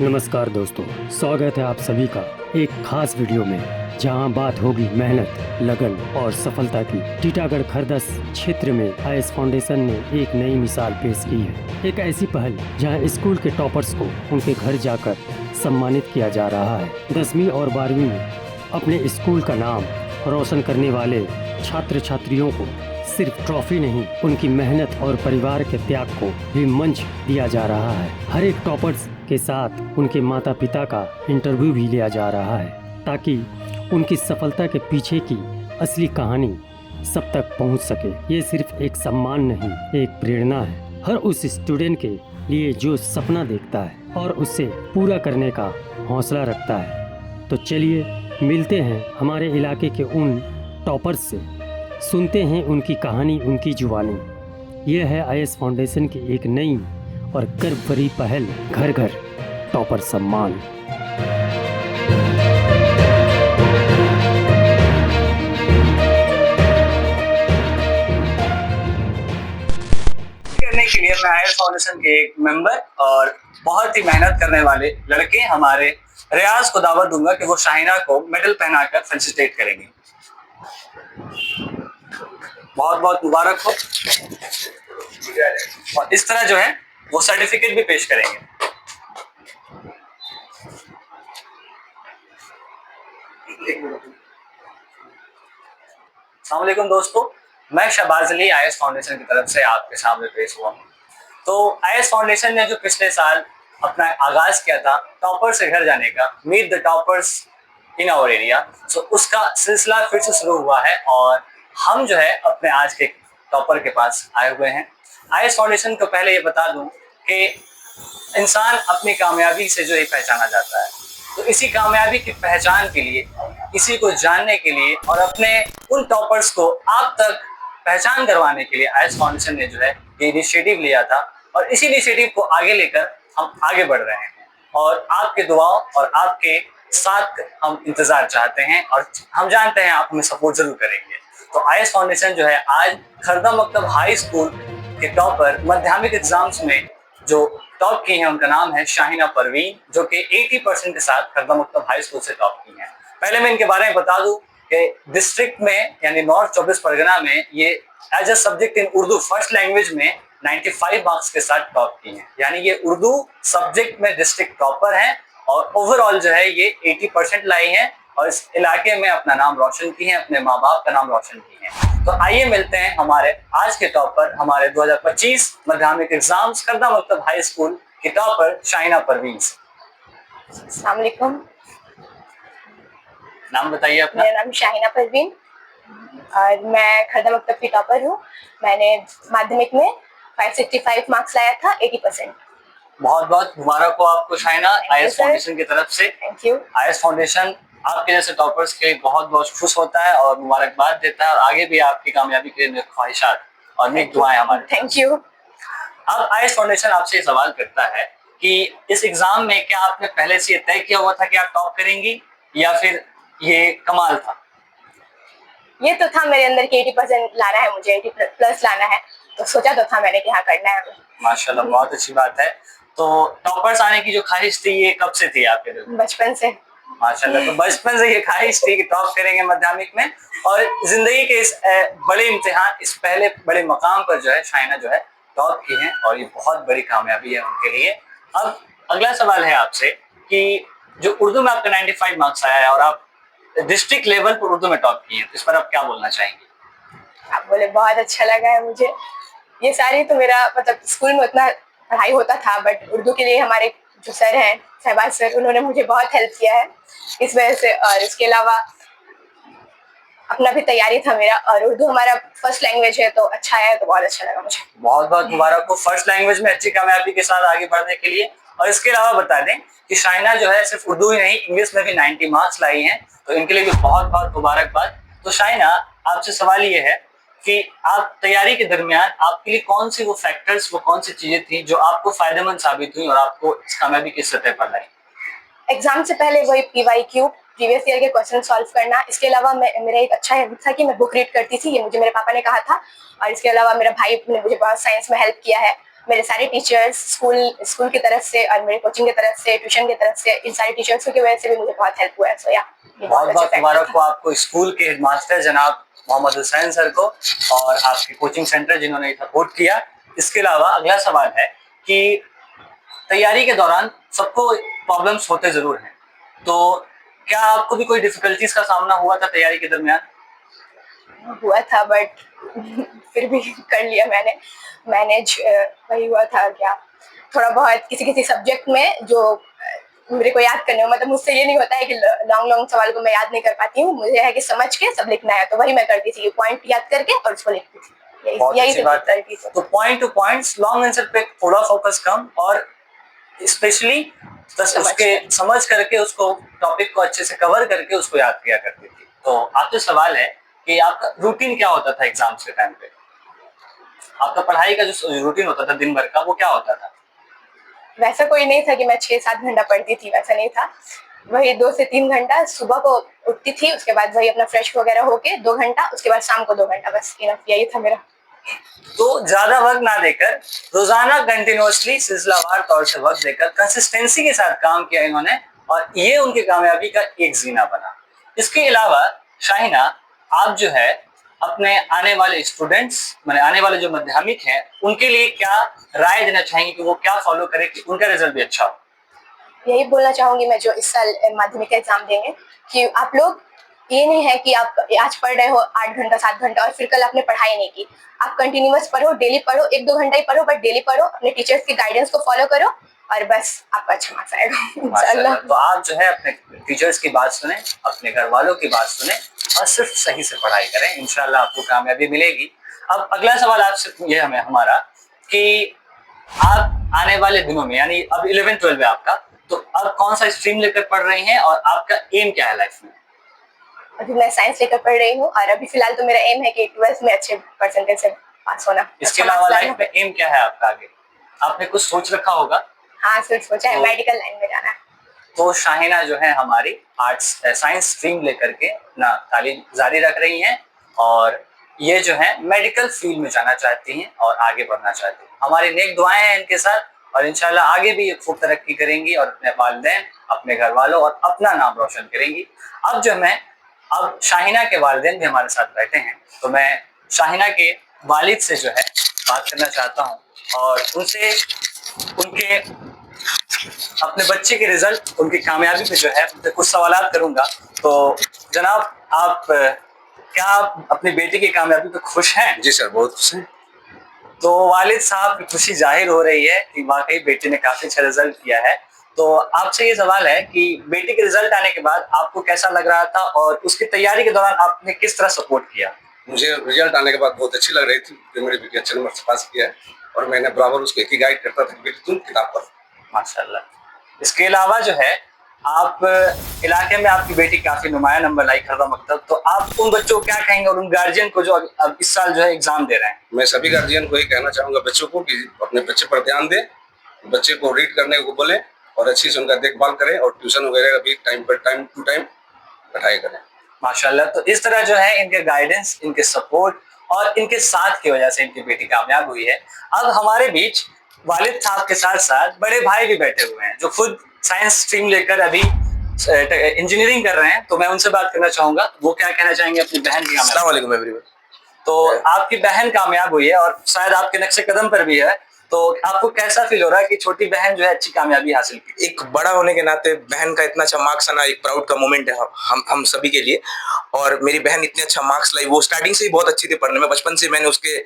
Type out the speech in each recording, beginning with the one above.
नमस्कार दोस्तों, स्वागत है आप सभी का एक खास वीडियो में जहां बात होगी मेहनत, लगन और सफलता की। टीटागढ़ खरदस क्षेत्र में आईएस फाउंडेशन ने एक नई मिसाल पेश की है। एक ऐसी पहल जहां स्कूल के टॉपर्स को उनके घर जाकर सम्मानित किया जा रहा है। 10वीं और 12वीं में अपने स्कूल का नाम रोशन करने वाले छात्र छात्रियों को सिर्फ ट्रॉफी नहीं, उनकी मेहनत और परिवार के त्याग को भी मंच दिया जा रहा है। हर एक टॉपर्स के साथ उनके माता पिता का इंटरव्यू भी लिया जा रहा है ताकि उनकी सफलता के पीछे की असली कहानी सब तक पहुंच सके। ये सिर्फ एक सम्मान नहीं, एक प्रेरणा है हर उस स्टूडेंट के लिए जो सपना देखता है और उसे पूरा करने का हौसला रखता है। तो चलिए मिलते हैं हमारे इलाके के उन टॉपर्स से, सुनते हैं उनकी कहानी, उनकी जुबानी। यह है आईएस फाउंडेशन की एक नई और गर्व भरी पहल, घर घर टॉपर सम्मान। करने के लिए मैं आईएस फाउंडेशन के एक मेंबर और बहुत ही मेहनत करने वाले लड़के हमारे रियाज को दावत दूंगा कि वो शाहिना को मेडल पहनाकर फेलिसिटेट करेंगे। बहुत बहुत मुबारक हो। और इस तरह जो है वो सर्टिफिकेट भी पेश करेंगे। अस्सलाम वालेकुम दोस्तों, मैं शहबाज अली आईएस फाउंडेशन की तरफ से आपके सामने पेश हुआ हूँ। तो आईएस फाउंडेशन ने जो पिछले साल अपना आगाज किया था टॉपर से घर जाने का, meet the toppers in our area, तो उसका सिलसिला फिर से शुरू हुआ है और हम जो है अपने आज के टॉपर के पास आए हुए हैं। आईएस फाउंडेशन को पहले ये बता दूं कि इंसान अपनी कामयाबी से जो है पहचाना जाता है, तो इसी कामयाबी की पहचान के लिए, इसी को जानने के लिए और अपने उन टॉपर्स को आप तक पहचान करवाने के लिए आईएस फाउंडेशन ने जो है ये इनिशिएटिव लिया था और इसी इनिशिएटिव को आगे लेकर हम आगे बढ़ रहे हैं और आपके दुआओं और आपके साथ हम इंतजार चाहते हैं और हम जानते हैं आप हमें सपोर्ट जरूर करेंगे। तो आईएस फाउंडेशन जो है आज खरदा मकतब हाई स्कूल के टॉपर माध्यमिक एग्जाम्स में जो टॉप की है उनका नाम है शाहिना परवीन, जो कि 80% के साथ खरदा मकतब हाई स्कूल से टॉप की है। पहले मैं इनके बारे में बता दूं कि डिस्ट्रिक्ट में यानी नॉर्थ 24 परगना में ये as a subject in Urdu first language में 95 मार्क्स के साथ टॉप की हैं। यानी ये उर्दू सब्जेक्ट में डिस्ट्रिक्ट टॉपर हैं और ओवरऑल जो है ये 80% लाई हैं और इस इलाके में अपना नाम रोशन की हैं, अपने माँ बाप का नाम रोशन की हैं। तो आइए मिलते हैं हमारे आज के टॉपर, हमारे 2025 माध्यमिक एग्जाम्स खरदा मकतब हाई स्कूल के टॉपर शाहिना परवीन से। अस्सलाम वालेकुम। नाम बताइए अपना। मेरा नाम शाहिना परवीन और मैं खरदा मकतब की टॉपर हूँ। मैंने माध्यमिक में 565 मार्क्स लाया था, 80%। बहुत बहुत मुबारक हो आपको शाहिना आईएस फाउंडेशन की तरफ से। Thank you. आईएस फाउंडेशन आपके जैसे टॉपर्स के लिए बहुत बहुत खुश होता है और मुबारकबाद देता है और आगे भी आपकी कामयाबी के लिए ख्वाहिशात और नेक दुआएं हमारे। Thank you. अब आईएस फाउंडेशन आपसे ये सवाल करता है कि इस एग्जाम में क्या आपने पहले से तय किया हुआ था कि आप टॉप करेंगी या फिर ये कमाल था? ये तो था मेरे अंदर कि 80% लाना है, मुझे 80+ लाना है, तो सोचा तो था मैंने कि हाँ करना है। माशाल्लाह, बहुत अच्छी बात है। तो टॉपर्स आने की जो ख्वाहिश थी ये कब से थी आपके दिल में? बचपन से। माशाल्लाह, तो बचपन से ये ख्वाहिश थी कि टॉप करेंगे माध्यमिक में और जिंदगी के इस बड़े इम्तिहान, इस पहले बड़े मकाम पर जो है शाहिना जो है टॉप की हैं और ये बहुत बड़ी कामयाबी है उनके लिए। अब अगला सवाल है आपसे कि जो उर्दू में आपका 95 मार्क्स आया है और आप डिस्ट्रिक्ट लेवल पर उर्दू में टॉप की है, तो इस पर आप क्या बोलना चाहेंगे? आप बोले बहुत अच्छा लगा है मुझे। ये सारी तो मेरा मतलब स्कूल में उतना पढ़ाई होता था, बट उर्दू के लिए हमारे जो सर हैं शहबाज सर, उन्होंने मुझे बहुत हेल्प किया है इस वजह से। और इसके अलावा अपना भी तैयारी था मेरा और उर्दू हमारा फर्स्ट लैंग्वेज है, तो अच्छा है, तो बहुत अच्छा लगा मुझे। बहुत बहुत मुबारक हो फर्स्ट लैंग्वेज में अच्छी कामयाबी के साथ आगे बढ़ने के लिए। और इसके अलावा बता दें कि शाहिना जो है सिर्फ उर्दू ही नहीं, इंग्लिश में भी 90 मार्क्स लाई हैं, तो इनके लिए भी बहुत बहुत मुबारकबाद। तो शाहिना, आपसे सवाल ये है कि आप तैयारी के दरमियान आपके लिए कौन सी वो फैक्टर्स, वो कौन सी चीजें थी जो आपको फायदेमंद साबित हुई और आपको इस कामयाबी की सतह पर लाई? एग्जाम से पहले वही PYQ प्रीवियस ईयर के क्वेश्चन सॉल्व करना। इसके अलावा मेरा एक अच्छा हैबिट था कि मैं बुक रीड करती थी, ये मुझे मेरे पापा ने कहा था। और इसके अलावा मेरा भाई ने मुझे बहुत साइंस में हेल्प किया है मेरे सारे टीचर्स स्कूल की तरफ से और मेरे कोचिंग की तरफ से, ट्यूशन की तरफ से, इन सारे टीचर्स की वजह से भी मुझे बहुत हेल्प हुआ है। सो या बहुत बहुत मुबारक हो आपको, स्कूल के हेडमास्टर जनाब मोहम्मद हुसैन सर को और आपके कोचिंग सेंटर जिन्होंने सपोर्ट किया। इसके अलावा अगला सवाल है कि तैयारी के दौरान सबको प्रॉब्लम्स होते जरूर हैं, तो क्या आपको भी कोई डिफिकल्टीज का सामना हुआ था तैयारी के दरमियान? हुआ था, बट फिर भी कर लिया मैंने मैनेज। वही हुआ था क्या, थोड़ा बहुत किसी किसी सब्जेक्ट में जो मेरे को याद करने हो, मतलब मुझसे ये नहीं होता है कि लॉन्ग सवाल को मैं याद नहीं कर पाती हूँ, मुझे है कि समझ के सब लिखना है, तो वही मैं करती थी, पॉइंट याद करके और उसको लिखती थी। यही बात है। तो point two points, long answer पे थोड़ा फोकस कम, और स्पेशली बस उसके समझ करके उसको टॉपिक को अच्छे से कवर करके उसको याद किया करती थी। तो आपसे सवाल है कि आपका रूटीन क्या होता था एग्जाम्स के टाइम पे? आपका पढ़ाई का जो रूटीन होता था दिन भर का, वो क्या होता था? वैसा कोई नहीं था कि मैं 6-7 घंटा पढ़ती थी, वैसा नहीं था। वही 2 से 3 घंटा सुबह को उठती थी, उसके बाद वही अपना फ्रेश वगैरह होके 2 घंटा, उसके बाद शाम को 2 घंटा, बस यही था मेरा। तो ज्यादा वक्त ना देकर रोजाना कंटिन्यूअसली सिलसिलावार तौर से वक्त देकर कंसिस्टेंसी के साथ काम किया इन्होंने, और ये उनकी कामयाबी का एक जीना बना। इसके अलावा शाहिना, आप जो है अपने आने वाले स्टूडेंट्स, माने आने वाले जो माध्यमिक हैं, उनके लिए क्या राय देना चाहेंगे कि वो क्या फॉलो करें कि उनका रिजल्ट भी अच्छा हो? यही बोलना चाहूंगी मैं जो इस साल माध्यमिक एग्जाम देंगे, कि आप लोग, ये नहीं है कि आप आज पढ़ रहे हो 8 घंटा 7 घंटा और फिर कल आपने पढ़ाई नहीं की। आप कंटिन्यूअस पढ़ो, डेली पढ़ो, 1-2 घंटा ही पढ़ो, बट डेली पढ़ो, अपने टीचर्स की गाइडेंस को फॉलो करो, और बस आपका अच्छा मार्क्स आएगा इंशाल्लाह। तो आप जो है अपने टीचर्स की बात सुने, अपने घर वालों की बात सुने और सिर्फ सही से पढ़ाई करें, इंशाल्लाह आपको कामयाबी मिलेगी। अब अगला सवाल आपसे ये हमारा कि आप आने वाले दिनों में, यानी अब 11-12 है आपका, तो अब कौन सा स्ट्रीम लेकर पढ़ रही हैं और आपका एम क्या है लाइफ में? अभी मैं साइंस लेकर पढ़ रही हूँ, और अभी फिलहाल तो मेरा एम है कि 12th में अच्छे परसेंटेज से पास होना। इसके अलावा लाइफ में एम क्या है आपका आगे? आपने कुछ सोच रखा होगा? हाँ, सिर्फ सोचा है मेडिकल लाइन में जाना है। तो शाहिना जो है हमारी आर्ट्स साइंस स्ट्रीम लेकर के अपना तालीम जारी रख रही हैं, और ये जो है मेडिकल फील्ड में जाना चाहती हैं और आगे बढ़ना चाहती हैं। हमारी नेक दुआएं हैं इनके साथ, और इंशाल्लाह आगे भी ये खूब तरक्की करेंगी और अपने वालिदैन, अपने घर वालों और अपना नाम रोशन करेंगी। अब शाहिना के वालिदैन भी हमारे साथ बैठे हैं, तो मैं शाहिना के वालिद से जो है बात करना चाहता हूँ और उनसे उनके अपने बच्चे के रिजल्ट, उनकी कामयाबी पे जो है कुछ सवाल करूंगा। तो जनाब, आप क्या आप अपनी बेटी की कामयाबी पे खुश हैं? जी सर, बहुत खुश हैं। तो वालिद साहब की खुशी जाहिर हो रही है कि वाकई बेटी ने काफी अच्छा रिजल्ट किया है। तो आपसे ये सवाल है कि बेटी के रिजल्ट आने के बाद आपको कैसा लग रहा था और उसकी तैयारी के दौरान आपने किस तरह सपोर्ट किया? मुझे रिजल्ट आने के बाद बहुत अच्छी लग रही थी कि मेरी बेटी अच्छे नंबर से पास किया है, और मैंने बराबर उसको एक ही गाइड करता था कि बेटी तुम किताब पढ़ो। माशाल्लाह। इसके अलावा जो है आप इलाके में आपकी बेटी काफी नुमाया नंबर लाई खरदा मकतब, तो आप उन बच्चों को क्या कहेंगे और उन गार्जियन को जो अब इस साल जो है एग्जाम दे रहे हैं? मैं सभी गार्जियन को ये कहना चाहूंगा बच्चों को कि अपने बच्चे पर ध्यान दें, बच्चे को रीड करने को बोले और अच्छी से उनका देखभाल करें, और ट्यूशन वगैरह भी टाइम टू टाइम पढ़ाई करें। माशाल्लाह। तो इस तरह जो है इनके गाइडेंस, इनके सपोर्ट और इनके साथ की वजह से इनकी बेटी कामयाब हुई है। अब हमारे बीच वालिद साहब के साथ साथ बड़े भाई भी बैठे हुए हैं जो खुद साइंस स्ट्रीम लेकर अभी इंजीनियरिंग कर रहे हैं, तो मैं उनसे बात करना चाहूंगा, वो क्या कहना चाहेंगे अपनी बहन की अस्सलाम वालेकुम एवरीवन। तो आपकी बहन कामयाब हुई है और शायद आपके नक्शे कदम पर भी है, तो आपको कैसा फील हो रहा है कि छोटी बहन जो है अच्छी कामयाबी हासिल की? एक बड़ा होने के नाते बहन का इतना अच्छा मार्क्स आना एक प्राउड का मोमेंट है हम सभी के लिए। और मेरी बहन इतने अच्छा मार्क्स लाई, वो स्टार्टिंग से ही बहुत अच्छी थी पढ़ने में, बचपन से मैंने उसके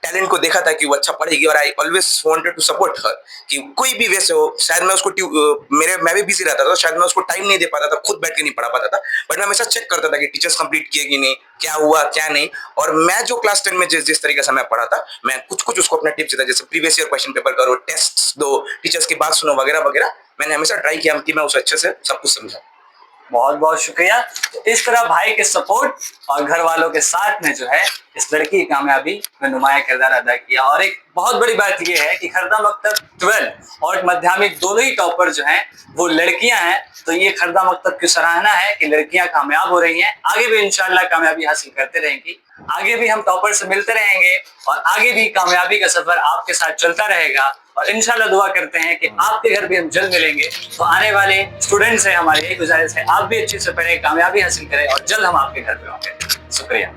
टैलेंट को देखा था कि वो अच्छा पढ़ेगी, और I always wanted to support her कि कोई भी वैसे हो। शायद मैं उसको मैं भी बिजी रहता था, शायद मैं उसको टाइम नहीं दे पाता था, खुद बैठ के नहीं पढ़ा पाता था, बट मैं हमेशा चेक करता था कि टीचर्स कंप्लीट किए कि नहीं, क्या हुआ क्या नहीं। और मैं जो क्लास 10 में जिस तरीके से मैं पढ़ा था, मैं कुछ उसको अपना टिप्स देता, जैसे प्रीवियस ईयर क्वेश्चन पेपर करो, टेस्ट दो, टीचर्स की बात सुनो, वगैरह वगैरह। मैंने हमेशा ट्राई किया कि मैं उसे अच्छे से सब कुछ समझा। बहुत बहुत शुक्रिया। तो इस तरह भाई के सपोर्ट और घर वालों के साथ में जो है इस लड़की की कामयाबी में नुमाया किरदार अदा किया। और एक बहुत बड़ी बात यह है कि खरदा मकतब 12 और माध्यमिक दोनों ही टॉपर जो हैं वो लड़कियां हैं। तो ये खरदा मकतब की सराहना है कि लड़कियां कामयाब हो रही हैं, आगे भी इंशाल्लाह कामयाबी हासिल करते रहेंगी। आगे भी हम टॉपर से मिलते रहेंगे और आगे भी कामयाबी का सफर आपके साथ चलता रहेगा। और इंशाल्लाह दुआ करते हैं कि आपके घर भी हम जल्द मिलेंगे। तो आने वाले स्टूडेंट्स हैं, हमारी यही गुजारिश है आप भी अच्छे से पढ़ें, कामयाबी हासिल करें और जल्द हम आपके घर पे होंगे। शुक्रिया।